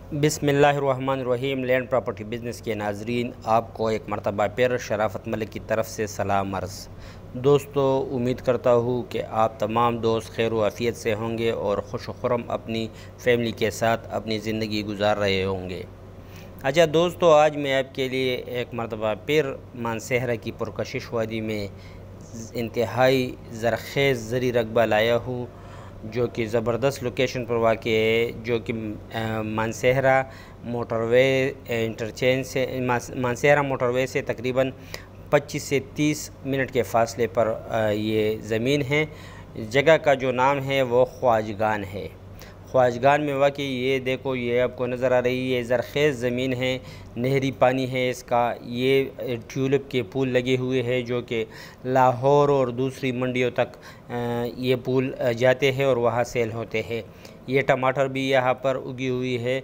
बिस्मिल्लाहिर्रहमानिर्रहीम। Land property business के नाजरीन, आपको एक मरतबा फिर शराफत मलिक की तरफ से सलाम अर्ज़। दोस्तों, उम्मीद करता हूँ कि आप तमाम दोस्त खैर व आफ़ियत से होंगे और खुश खुरम अपनी फैमिली के साथ अपनी ज़िंदगी गुजार रहे होंगे। अच्छा दोस्तों, आज मैं आपके लिए एक मरतबा फिर मानसहरा की पुरकशिश वादी में इंतहाई ज़रख़ेज़ ज़री रकबा लाया हूँ, जो कि ज़बरदस्त लोकेशन पर वाक़ है, जो कि मानसहरा मोटरवे इंटरचेंज से मानसहरा मोटरवे से तकरीबन 25 से 30 मिनट के फ़ासले पर ये ज़मीन है। जगह का जो नाम है वो ख्वाजगान है। ख्वाजगान में वाक़ई ये देखो, ये आपको नज़र आ रही है, ज़रख़ेज़ ज़मीन है, नहरी पानी है इसका। ये ट्यूलिप के पुल लगे हुए हैं जो कि लाहौर और दूसरी मंडियों तक ये पुल जाते हैं और वहाँ सेल होते हैं। ये टमाटर भी यहाँ पर उगी हुई है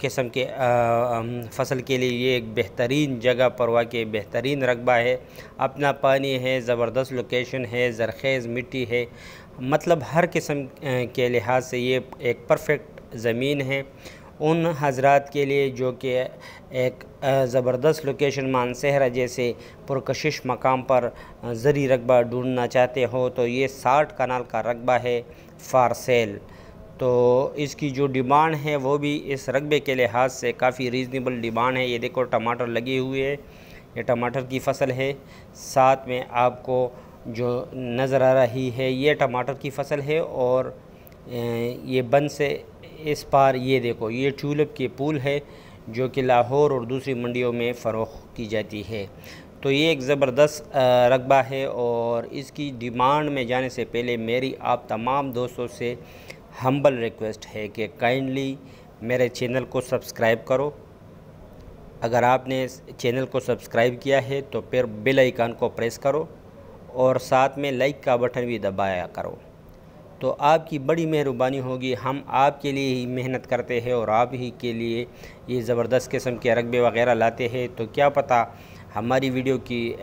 किस्म के फसल के लिए ये एक बेहतरीन जगह पर वाक़ई बेहतरीन रकबा है। अपना पानी है, ज़बरदस्त लोकेशन है, ज़रख़ेज़ मिट्टी है, मतलब हर किस्म के लिहाज से ये एक परफेक्ट ज़मीन है उन हज़रात के लिए जो कि एक ज़बरदस्त लोकेशन मानसहरा जैसे पुरकशिश मकाम पर ज़री रकबा ढूंढना चाहते हो तो ये 60 कनाल का रकबा है फॉर सेल। तो इसकी जो डिमांड है वो भी इस रकबे के लिहाज से काफ़ी रीज़नेबल डिमांड है। ये देखो, टमाटर लगे हुए है, ये टमाटर की फ़सल है। साथ में आपको जो नज़र आ रही है ये टमाटर की फ़सल है और ये बन से इस पार ये देखो, ये ट्यूलिप के पुल है जो कि लाहौर और दूसरी मंडियों में फ़रोख्त की जाती है। तो ये एक ज़बरदस्त रकबा है और इसकी डिमांड में जाने से पहले मेरी आप तमाम दोस्तों से हम्बल रिक्वेस्ट है कि काइंडली मेरे चैनल को सब्सक्राइब करो। अगर आपने चैनल को सब्सक्राइब किया है तो फिर बेल आइकन को प्रेस करो और साथ में लाइक का बटन भी दबाया करो, तो आपकी बड़ी मेहरबानी होगी। हम आपके लिए ही मेहनत करते हैं और आप ही के लिए ये ज़बरदस्त किस्म के रकबे वग़ैरह लाते हैं। तो क्या पता हमारी वीडियो की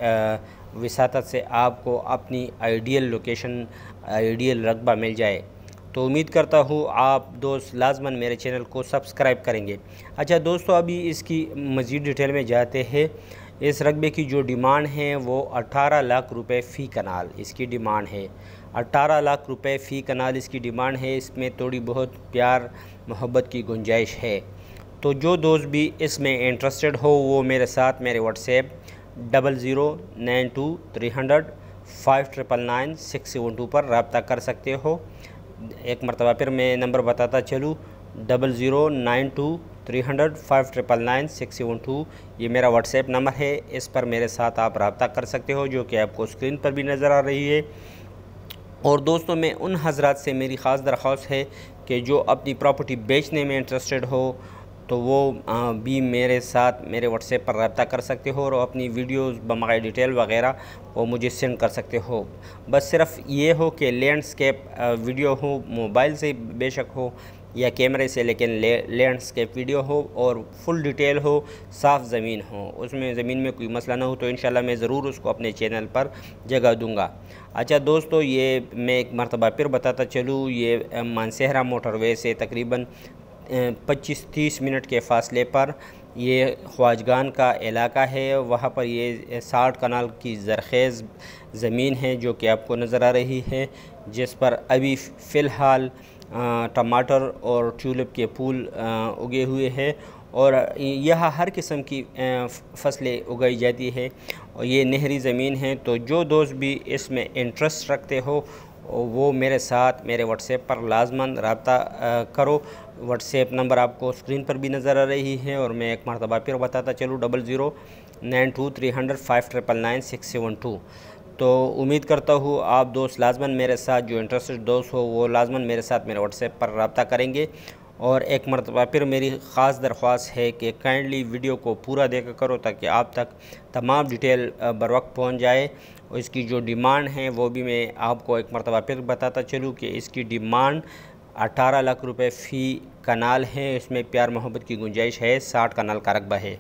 विसातत से आपको अपनी आइडियल लोकेशन, आइडियल रकबा मिल जाए। तो उम्मीद करता हूँ आप दोस्त लाजमन मेरे चैनल को सब्सक्राइब करेंगे। अच्छा दोस्तों, अभी इसकी मज़ीद डिटेल में जाते हैं। इस रकबे की जो डिमांड है वो 18 लाख रुपए फ़ी कनाल इसकी डिमांड है। 18 लाख रुपए फ़ी कनाल इसकी डिमांड है। इसमें थोड़ी बहुत प्यार मोहब्बत की गुंजाइश है। तो जो दोस्त भी इसमें इंटरेस्टेड हो वो मेरे साथ मेरे व्हाट्सएप 0092305999 पर रब्ता कर सकते हो। एक मरतबा फिर मैं नंबर बताता चलूँ, 0092305999 ये मेरा व्हाट्सएप नंबर है। इस पर मेरे साथ आप रब्ता कर सकते हो जो कि आपको स्क्रीन पर भी नज़र आ रही है। और दोस्तों, मैं उन हज़रात से मेरी ख़ास दरख्वास्त है कि जो अपनी प्रॉपर्टी बेचने में इंटरेस्टेड हो तो वो भी मेरे साथ मेरे व्हाट्सएप पर रब्ता कर सकते हो और अपनी वीडियोस बमग़ैर डिटेल वग़ैरह वो मुझे सेंड कर सकते हो। बस सिर्फ ये हो कि लैंडस्केप वीडियो हो, मोबाइल से बेशक हो या कैमरे से, लेकिन लैंडस्केप वीडियो हो और फुल डिटेल हो, साफ़ ज़मीन हो, उसमें ज़मीन में कोई मसला ना हो, तो इंशाल्लाह मैं ज़रूर उसको अपने चैनल पर जगह दूँगा। अच्छा दोस्तों, ये मैं एक मरतबा फिर बताता चलूँ, ये मानसहरा मोटरवे से तकरीबन 25-30 मिनट के फ़ासले पर ये ख्वाजगान का इलाका है। वहाँ पर ये 60 कनाल की ज़रख़ेज़ ज़मीन है जो कि आपको नज़र आ रही है, जिस पर अभी फ़िलहाल टमाटर और ट्यूलिप के फूल उगे हुए हैं और यहाँ हर किस्म की फसलें उगाई जाती है और ये नहरी ज़मीन है। तो जो दोस्त भी इसमें इंटरेस्ट रखते हो वो मेरे साथ मेरे व्हाट्सएप पर लाजमन रब्ता करो। व्हाट्सएप नंबर आपको स्क्रीन पर भी नज़र आ रही है और मैं एक मरतबा फिर बताता चलूँ, 0092305999 तो उम्मीद करता हूँ आप दोस्त लाजमन मेरे साथ, जो इंटरेस्टेड दोस्त हो वो लाजमन मेरे साथ मेरे व्हाट्सएप पर रब्ता करेंगे। और एक मरतबा फिर मेरी ख़ास दरख्वास्त है कि काइंडली वीडियो को पूरा देखा करो ताकि आप तक तमाम डिटेल बर वक्त पहुँच जाए। और इसकी जो डिमांड है वो भी मैं आपको एक मरतबा फिर बताता चलूँ कि इसकी डिमांड 18 लाख रुपए फ़ी कनाल है। इसमें प्यार मोहब्बत की गुंजाइश है, 60 कनाल का रकबा है।